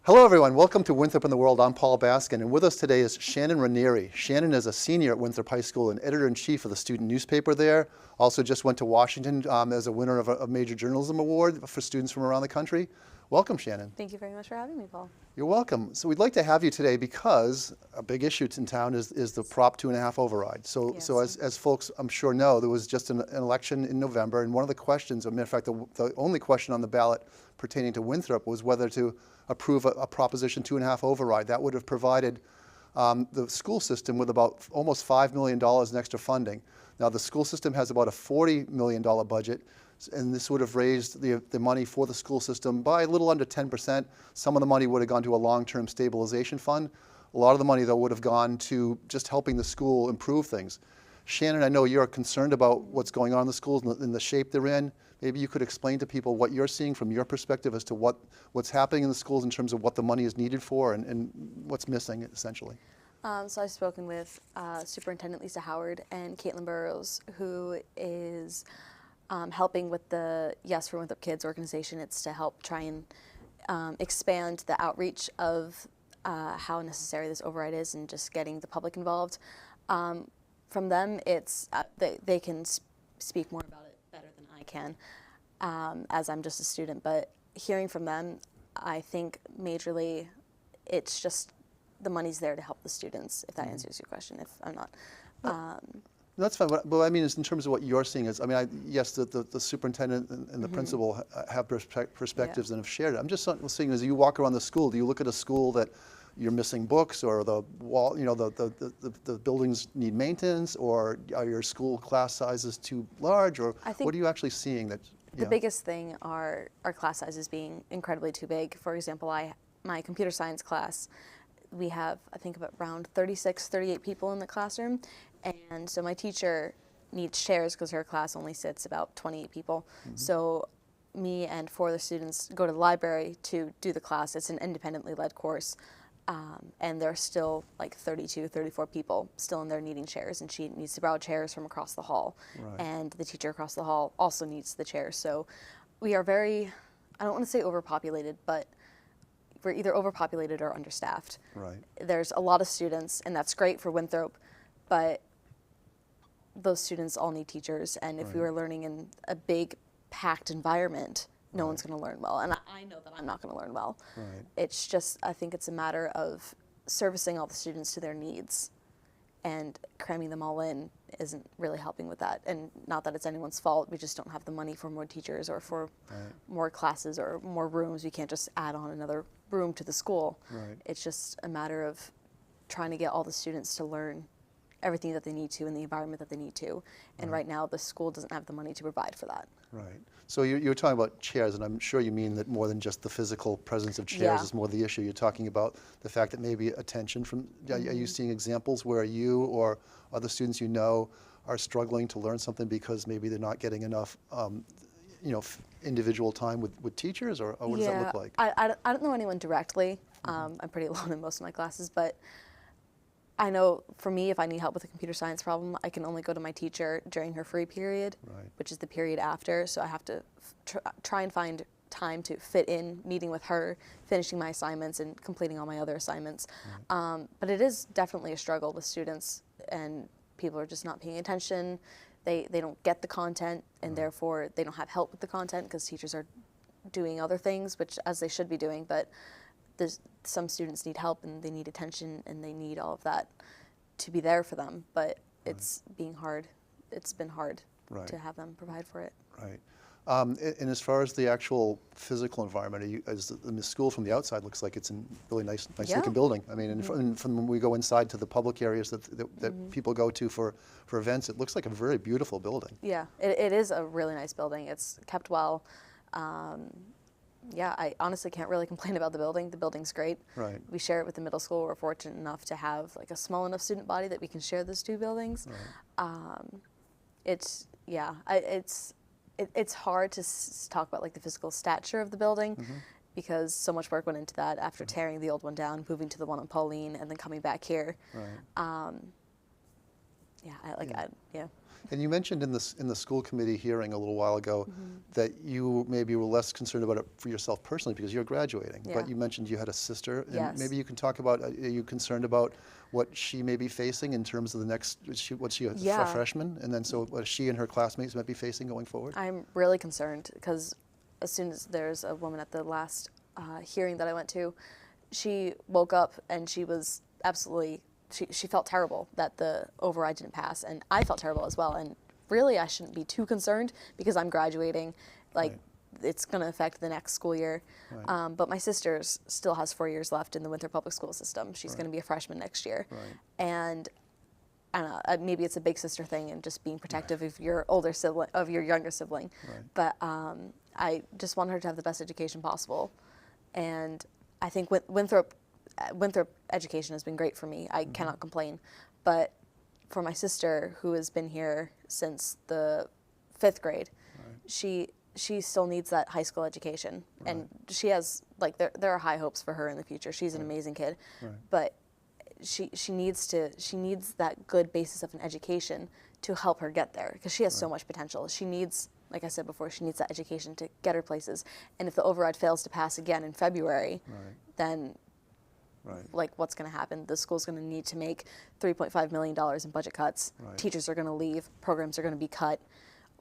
Hello everyone, welcome to Winthrop in the World. I'm Paul Baskin, and with us today is Shannon Raneri. Shannon is a senior at Winthrop High School and editor-in-chief of the student newspaper there. Also just went to Washington as a winner of a major journalism award for students from around the country. Welcome, Shannon. Thank you very much for having me, Paul. You're welcome. So we'd like to have you today because a big issue in town is the Prop 2.5 override. So, Yes. so as folks I'm sure know, there was just an election in November, and one of the questions, as a matter of fact, the only question on the ballot pertaining to Winthrop was whether to approve a Proposition 2.5 override. That would have provided the school system with about almost $5 million in extra funding. Now the school system has about a $40 million budget, and this would have raised the money for the school system by a little under 10%. Some of the money would have gone to a long-term stabilization fund. A lot of the money, though, would have gone to just helping the school improve things. Shannon, I know you're concerned about what's going on in the schools and the shape they're in. Maybe you could explain to people what you're seeing from your perspective as to what's happening in the schools in terms of what the money is needed for and what's missing, essentially. So I've spoken with Superintendent Lisa Howard and Caitlin Burrows, who is helping with the Yes for Winthrop Kids organization. It's to help try and expand the outreach of how necessary this override is and just getting the public involved. From them, it's they can speak more about it better than I can, as I'm just a student. But hearing from them, I think majorly it's just the money's there to help the students, if that answers your question. If I'm not. That's fine, but I mean, is in terms of what you're seeing is, I mean, yes, the superintendent and the principal have perspectives and have shared it. I'm just seeing as you walk around the school, do you look at a school that you're missing books, or the wall, the buildings need maintenance, or are your school class sizes too large, or what are you actually seeing that? The biggest thing are our class sizes being incredibly too big. For example, my computer science class, we have, I think, about around 36, 38 people in the classroom. And so my teacher needs chairs because her class only sits about 28 people. So me and 4 other students go to the library to do the class. It's an independently led course. And there's still like 32, 34 people still in there needing chairs. And she needs to borrow chairs from across the hall. Right. And the teacher across the hall also needs the chairs. So we are very, I don't want to say overpopulated, but we're either overpopulated or understaffed. Right. There's a lot of students, and that's great for Winthrop, but those students all need teachers, and if we were learning in a big, packed environment, no one's going to learn well, and I know that I'm not going to learn well. Right. It's just, I think it's a matter of servicing all the students to their needs, and cramming them all in isn't really helping with that. And not that it's anyone's fault, we just don't have the money for more teachers or for more classes or more rooms. We can't just add on another room to the school. Right. It's just a matter of trying to get all the students to learn everything that they need to in the environment that they need to. And right now the school doesn't have the money to provide for that. Right. So you're talking about chairs, and I'm sure you mean that more than just the physical presence of chairs is more the issue. You're talking about the fact that maybe attention from, are you seeing examples where you or other students you know are struggling to learn something because maybe they're not getting enough individual time with teachers, or what does that look like? I don't know anyone directly. I'm pretty alone in most of my classes, but I know for me, if I need help with a computer science problem, I can only go to my teacher during her free period, which is the period after. So I have to try and find time to fit in meeting with her, finishing my assignments and completing all my other assignments. But it is definitely a struggle with students, and people are just not paying attention. They don't get the content, and therefore they don't have help with the content because teachers are doing other things, which as they should be doing. But some students need help, and they need attention, and they need all of that to be there for them. But it's being hard. It's been hard to have them provide for it. Right. And as far as the actual physical environment, the school from the outside looks like it's a really nice looking building. I mean, and from when we go inside to the public areas that people go to for events, it looks like a very beautiful building. Yeah, it is a really nice building. It's kept well. Yeah, I honestly can't really complain about the building. The building's great. Right. We share it with the middle school. We're fortunate enough to have like a small enough student body that we can share those 2 buildings. Right. It's hard to talk about like the physical stature of the building because so much work went into that after tearing the old one down, moving to the one on Pauline, and then coming back here. Right. Yeah. And you mentioned in the school committee hearing a little while ago that you maybe were less concerned about it for yourself personally because you're graduating. Yeah. But you mentioned you had a sister, and Yes. maybe you can talk about, are you concerned about what she may be facing in terms of the next, what's she, a freshman? And then so what she and her classmates might be facing going forward? I'm really concerned because as soon as there's a woman at the last hearing that I went to, she woke up and she was absolutely, she felt terrible that the override didn't pass, and I felt terrible as well. And really, I shouldn't be too concerned because I'm graduating. Like, it's going to affect the next school year. Right. But my sister still has 4 years left in the Winthrop Public School system. She's going to be a freshman next year. Right. And I don't know, maybe it's a big sister thing and just being protective of your older sibling, of your younger sibling. Right. But I just want her to have the best education possible. And I think Winthrop education has been great for me. I cannot complain. But for my sister, who has been here since the 5th grade, she still needs that high school education. And she has, like, there are high hopes for her in the future. She's an amazing kid. But she needs that good basis of an education to help her get there, because she has so much potential. She needs, like I said before, she needs that education to get her places. And if the override fails to pass again in February, then like, what's going to happen? The school's going to need to make $3.5 million in budget cuts. Teachers are going to leave. Programs are going to be cut.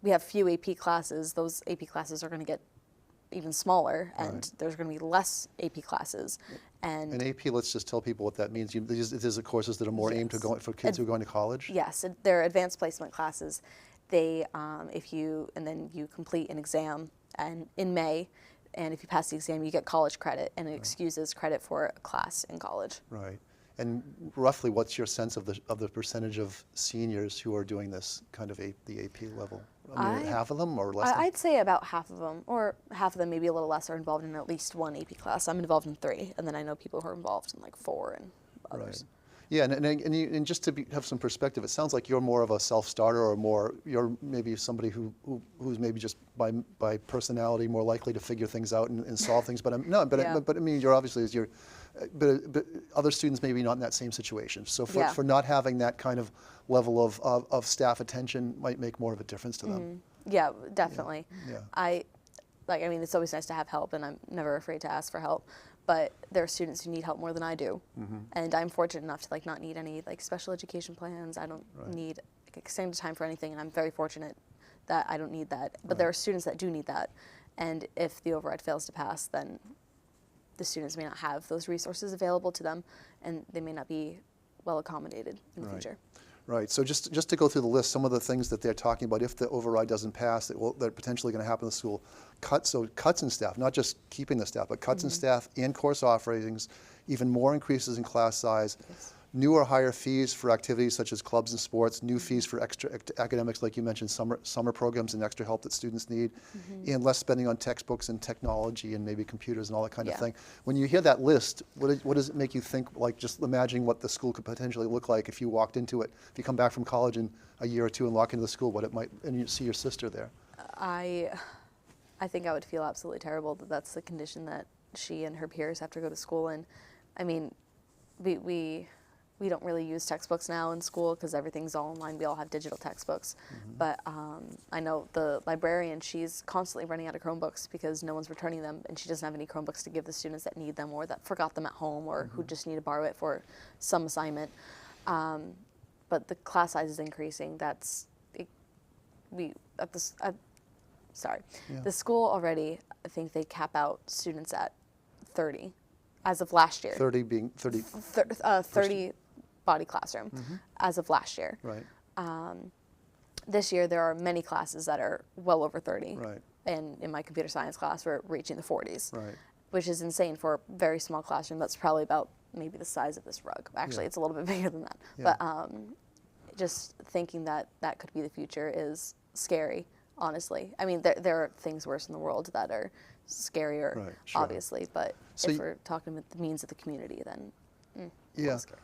We have few AP classes. Those AP classes are going to get even smaller, and there's going to be less AP classes. And AP, let's just tell people what that means. These are courses that are more aimed for kids who are going to college? Yes, they're advanced placement classes. They, then you complete an exam in May, and if you pass the exam, you get college credit, and it excuses credit for a class in college. Right. And roughly, what's your sense of the percentage of seniors who are doing this kind of the AP level? I mean, half of them or less? I'd say about half of them, or half of them, maybe a little less, are involved in at least one AP class. I'm involved in 3, and then I know people who are involved in like 4 and others. Yeah, and just to have some perspective, it sounds like you're more of a self-starter, or you're maybe somebody who's maybe just by personality more likely to figure things out and solve things. But I mean, you're obviously but other students maybe not in that same situation. So for not having that kind of level of staff attention might make more of a difference to them. Yeah, definitely. Yeah. I mean, it's always nice to have help, and I'm never afraid to ask for help. But there are students who need help more than I do, and I'm fortunate enough to not need any special education plans. I don't need extended time for anything, and I'm very fortunate that I don't need that. But there are students that do need that, and if the override fails to pass, then the students may not have those resources available to them, and they may not be well accommodated in the future. Right. So just to go through the list, some of the things that they're talking about, if the override doesn't pass, that are potentially going to happen in the school. Cuts in staff, not just keeping the staff, but cuts in staff and course offerings, even more increases in class size, new or higher fees for activities such as clubs and sports, new fees for extra academics, like you mentioned, summer programs and extra help that students need, and less spending on textbooks and technology and maybe computers and all that kind of thing. When you hear that list, what does it make you think, like just imagining what the school could potentially look like if you walked into it, if you come back from college in a year or two and walk into the school, what it might, and you see your sister there? I think I would feel absolutely terrible that that's the condition that she and her peers have to go to school in. I mean, we don't really use textbooks now in school because everything's all online. We all have digital textbooks. But I know the librarian, she's constantly running out of Chromebooks because no one's returning them, and she doesn't have any Chromebooks to give the students that need them or that forgot them at home or who just need to borrow it for some assignment. But the class size is increasing. The school already, I think they cap out students at 30 as of last year. 30 being 30? 30 body classroom as of last year. Right. This year there are many classes that are well over 30. Right. And in my computer science class we're reaching the 40s. Right. Which is insane for a very small classroom. That's probably about maybe the size of this rug. Actually, it's a little bit bigger than that. Yeah. But just thinking that that could be the future is scary, honestly. I mean, there are things worse in the world that are scarier, obviously. But so if we're talking about the means of the community, then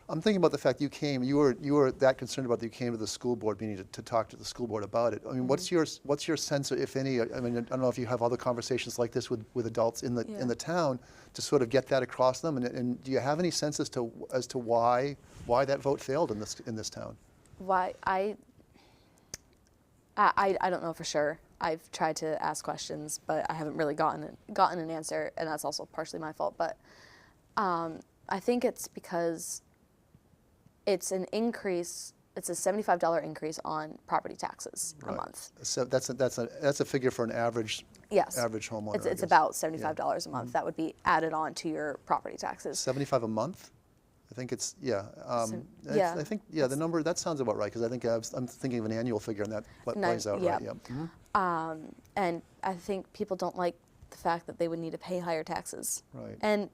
I'm thinking about the fact you were that concerned about that you came to the school board meeting to talk to the school board about it. I mean, what's your sense, if any? I mean, I don't know if you have other conversations like this with adults in the town to sort of get that across them, and do you have any sense as to why that vote failed in this town? Why I don't know for sure. I've tried to ask questions, but I haven't really gotten an answer, and that's also partially my fault. But I think it's because it's an increase. It's a $75 increase on property taxes a month. So that's a figure for an average homeowner. It's about $75 a month. That would be added on to your property taxes. 75 a month? I think it's yeah. I think the number that sounds about right, because I think I'm thinking of an annual figure, and that plays out right. Yeah. Mm-hmm. And I think people don't like the fact that they would need to pay higher taxes. Right. And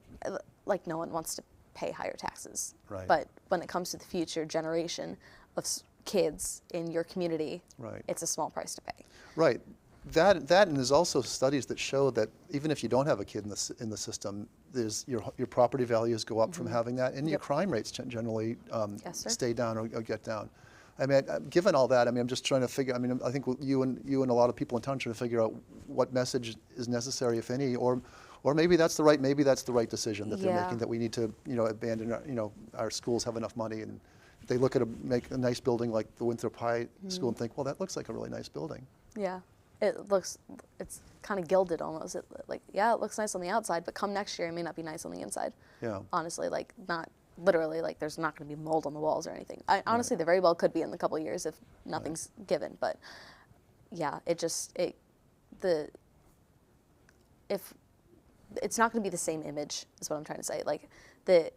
like no one wants to pay higher taxes. Right. But when it comes to the future generation of kids in your community, right, it's a small price to pay. Right. That and there's also studies that show that even if you don't have a kid in the system, there's your property values go up from having that, and your crime rates generally stay down or get down. I mean, given all that, I mean, I'm just trying to figure. I mean, I think you and a lot of people in town trying to figure out what message is necessary, if any, or maybe that's the right decision that they're making, that we need to abandon our schools have enough money, and they look at make a nice building like the Winthrop High School and think, well, that looks like a really nice building. Yeah. It's kind of gilded almost. It looks nice on the outside, but come next year, it may not be nice on the inside. Yeah. Honestly, not literally, there's not going to be mold on the walls or anything. Honestly, there very well could be in a couple of years if nothing's given. But yeah, it's not going to be the same image, is what I'm trying to say. Like, the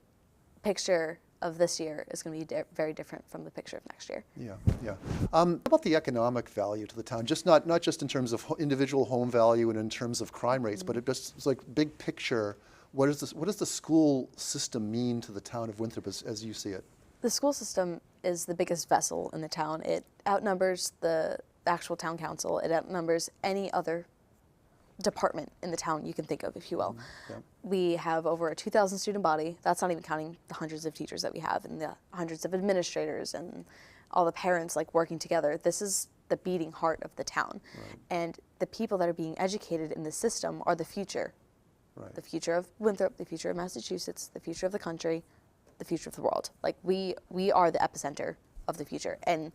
picture of this year is going to be very different from the picture of next year. Yeah, yeah. How about the economic value to the town? Just not just in terms of individual home value and in terms of crime rates, but it's like big picture. What does the school system mean to the town of Winthrop as you see it? The school system is the biggest vessel in the town. It outnumbers the actual town council. It outnumbers any other department in the town you can think of, if you will. Yeah. We have over a 2,000 student body. That's not even counting the hundreds of teachers that we have and the hundreds of administrators and all the parents working together. This is the beating heart of the town. Right. And the people that are being educated in the system are the future. Right. The future of Winthrop, the future of Massachusetts, the future of the country, the future of the world. We are the epicenter of the future. And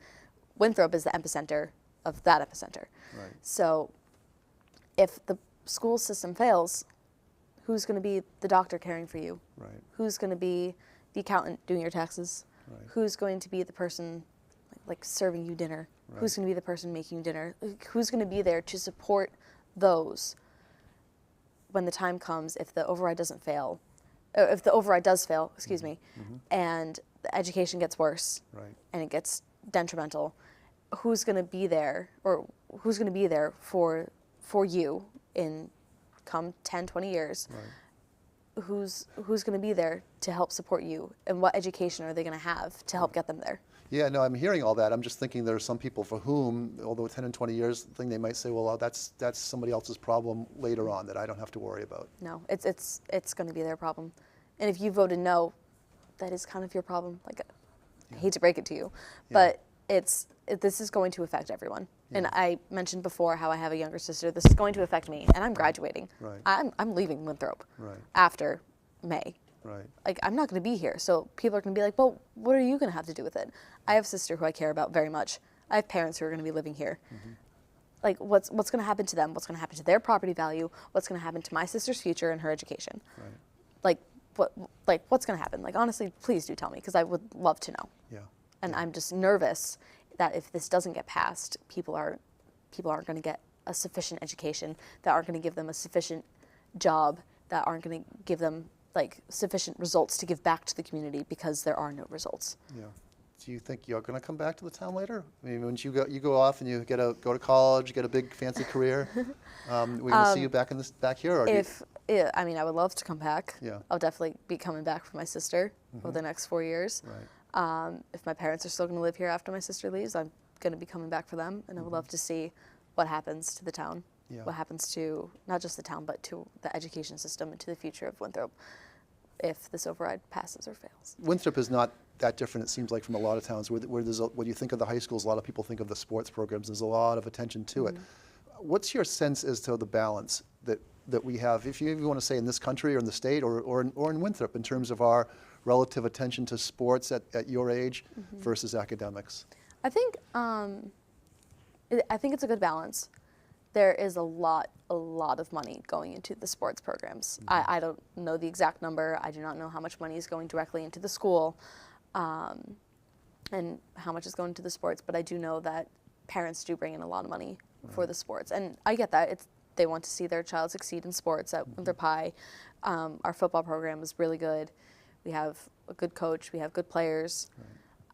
Winthrop is the epicenter of that epicenter. Right. So if the school system fails, who's going to be the doctor caring for you? Right. Who's going to be the accountant doing your taxes? Right. Who's going to be the person serving you dinner? Right. Who's going to be the person making you dinner? Who's going to be there to support those when the time comes, if the override doesn't fail, or if the override does fail, excuse me, and the education gets worse, right, and it gets detrimental, who's going to be there, or who's going to be there for you in come 10, 20 years? right. Who's going to be there to help support you, and what education are they going to have to help get them there? Yeah, no, I'm hearing all that. I'm just thinking there are some people for whom, although 10 and 20 years thing, they might say, well, that's somebody else's problem later on that I don't have to worry about. No, it's going to be their problem. And if you voted no, that is kind of your problem. I hate to break it to you, but this is going to affect everyone. Yeah. And I mentioned before how I have a younger sister. This is going to affect me, and I'm graduating. Right. I'm leaving Winthrop right. after May. Right. I'm not going to be here, so people are going to be like, well, what are you going to have to do with it? I have a sister who I care about very much. I have parents who are going to be living here. What's going to happen to them? What's going to happen to their property value? What's going to happen to my sister's future and her education? Right. What's going to happen? Honestly, please do tell me, because I would love to know. Yeah. And I'm just nervous that if this doesn't get passed, people aren't going to get a sufficient education, that aren't going to give them a sufficient job, that aren't going to give them sufficient results to give back to the community, because there are no results. Yeah. Do you think you're going to come back to the town later? I mean, when you go off and you go to college, get a big fancy career, we're going to see you back here? Or I mean, I would love to come back. Yeah. I'll definitely be coming back for my sister over the next 4 years. Right. If my parents are still going to live here after my sister leaves, I'm going to be coming back for them, and I would love to see what happens to the town, what happens to not just the town, but to the education system and to the future of Winthrop if this override passes or fails. Winthrop is not that different, it seems like, from a lot of towns where there's when you think of the high schools, a lot of people think of the sports programs. There's a lot of attention to it. What's your sense as to the balance that we have, if you even want to say in this country or in the state or in Winthrop, in terms of our relative attention to sports at your age versus academics? I think I think it's a good balance. There is a lot of money going into the sports programs. I don't know the exact number. I do not know how much money is going directly into the school, and how much is going to the sports. But I do know that parents do bring in a lot of money for the sports, and I get that. They want to see their child succeed in sports at Winthrop High. Our football program is really good. We have a good coach. We have good players.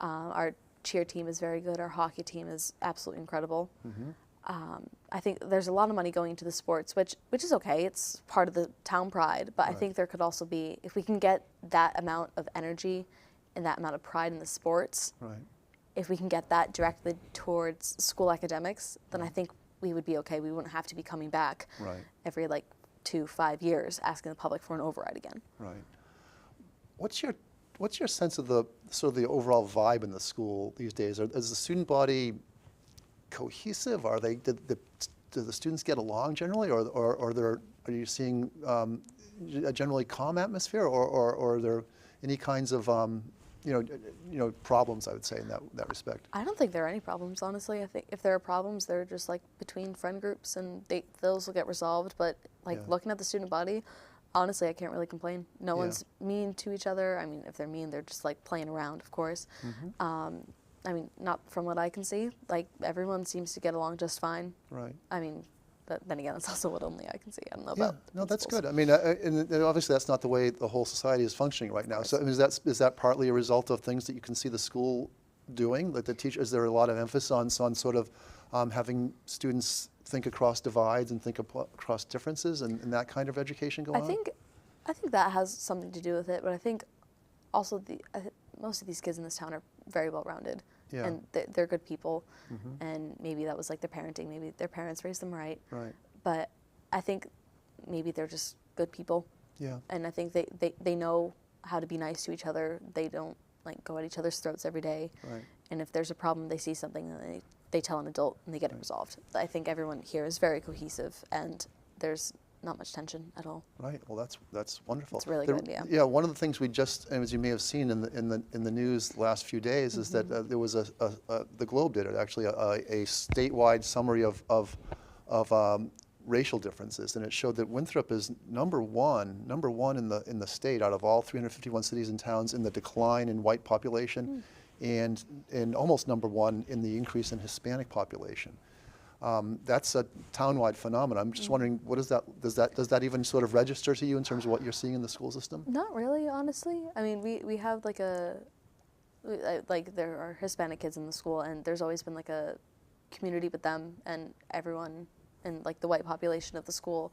Our cheer team is very good. Our hockey team is absolutely incredible. I think there's a lot of money going into the sports, which is okay. It's part of the town pride. But I think there could also be, if we can get that amount of energy and that amount of pride in the sports, if we can get that directly towards school academics, then I think we would be okay. We wouldn't have to be coming back every 2-5 years asking the public for an override again. Right. What's your sense of the sort of the overall vibe in the school these days? Is the student body cohesive? Are they do the students get along generally, or are you seeing a generally calm atmosphere, or are there any kinds of problems, I would say, in that respect? I don't think there are any problems, honestly. I think if there are problems, they're just between friend groups, and those will get resolved. But looking at the student body, honestly, I can't really complain. No one's mean to each other. I mean, if they're mean, they're just playing around, of course. I mean, not from what I can see. Everyone seems to get along just fine. Right. I mean, but then again, it's also what only I can see. I don't know about. No, that's good. I mean, and obviously that's not the way the whole society is functioning right now. So I mean, is that partly a result of things that you can see the school doing? Like is there a lot of emphasis on sort of having students think across divides and think across differences, and that kind of education going on? I think that has something to do with it, but I think also most of these kids in this town are very well-rounded, and they're good people, and maybe that was their parenting, maybe their parents raised them right. But I think maybe they're just good people, and I think they know how to be nice to each other. They don't go at each other's throats every day, and if there's a problem, they see something, and they tell an adult, and they get it resolved. I think everyone here is very cohesive, and there's not much tension at all. Right. Well, that's wonderful. It's really good. Yeah. One of the things we just, as you may have seen in the news the last few days, is that there was the Globe did it actually a statewide summary of racial differences, and it showed that Winthrop is number one in the state out of all 351 cities and towns in the decline in white population, and almost number one in the increase in Hispanic population. That's a town-wide phenomenon. I'm just wondering, does that even sort of register to you in terms of what you're seeing in the school system? Not really, honestly. I mean, we have there are Hispanic kids in the school, and there's always been a community with them, and everyone in the white population of the school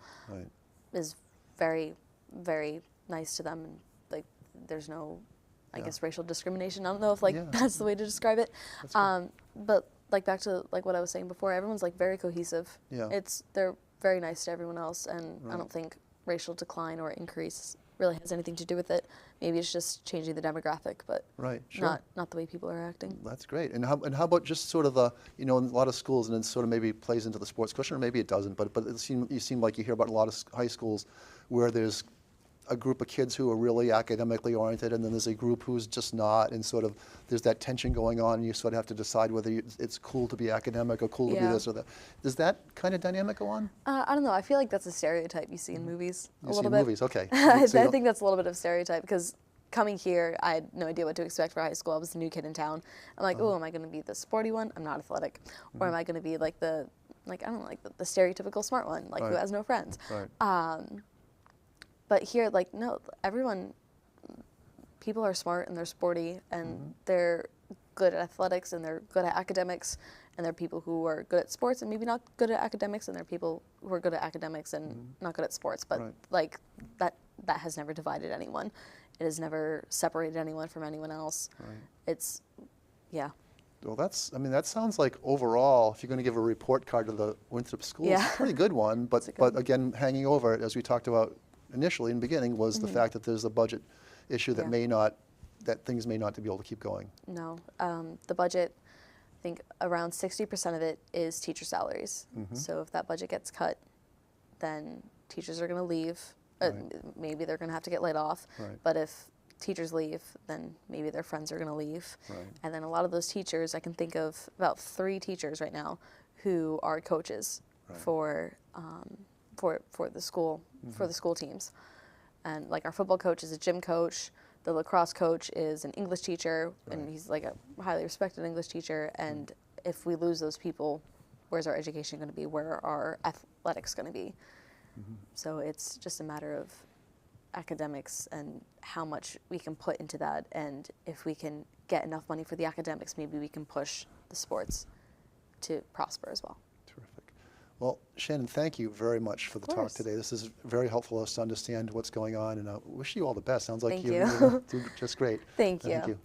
is very, very nice to them, and there's no, I guess, racial discrimination. I don't know if that's the way to describe it. But back to what I was saying before, everyone's very cohesive. They're very nice to everyone else, and I don't think racial decline or increase really has anything to do with it. Maybe it's just changing the demographic, but not the way people are acting. That's great. And how about just sort of in a lot of schools, and it sort of maybe plays into the sports question, or maybe it doesn't, but you seem like you hear about a lot of high schools where there's a group of kids who are really academically oriented, and then there's a group who's just not, and sort of there's that tension going on, and you sort of have to decide whether it's cool to be academic or cool to be this or that. Does that kind of dynamic go on? I don't know. I feel like that's a stereotype you see in movies a little bit. Movies, okay. I think that's a little bit of a stereotype, because coming here, I had no idea what to expect for high school. I was the new kid in town. I'm like, oh, am I going to be the sporty one? I'm not athletic. Or am I going to be the stereotypical smart one, who has no friends? But here, no, people are smart and they're sporty, and they're good at athletics, and they're good at academics, and there are people who are good at sports and maybe not good at academics, and there are people who are good at academics and not good at sports. But that has never divided anyone. It has never separated anyone from anyone else. It's, Well, that sounds like overall, if you're going to give a report card to the Winthrop schools, it's a pretty good one. But again, hanging over it, as we talked about initially in the beginning, was the fact that there's a budget issue that things may not be able to keep going. No, the budget, I think around 60% of it is teacher salaries. So if that budget gets cut, then teachers are going to leave. Maybe they're going to have to get laid off. But if teachers leave, then maybe their friends are going to leave. Right. And then a lot of those teachers, I can think of about 3 teachers right now who are coaches for the school, for the school teams. And like our football coach is a gym coach, the lacrosse coach is an English teacher, and he's like a highly respected English teacher. And if we lose those people, where's our education going to be? Where are our athletics going to be? So it's just a matter of academics and how much we can put into that. And if we can get enough money for the academics, maybe we can push the sports to prosper as well. Terrific. Well, Shannon, thank you very much for the talk today. This is very helpful for us to understand what's going on, and I wish you all the best. Sounds like Thank you you. do just great. Thank Thank you.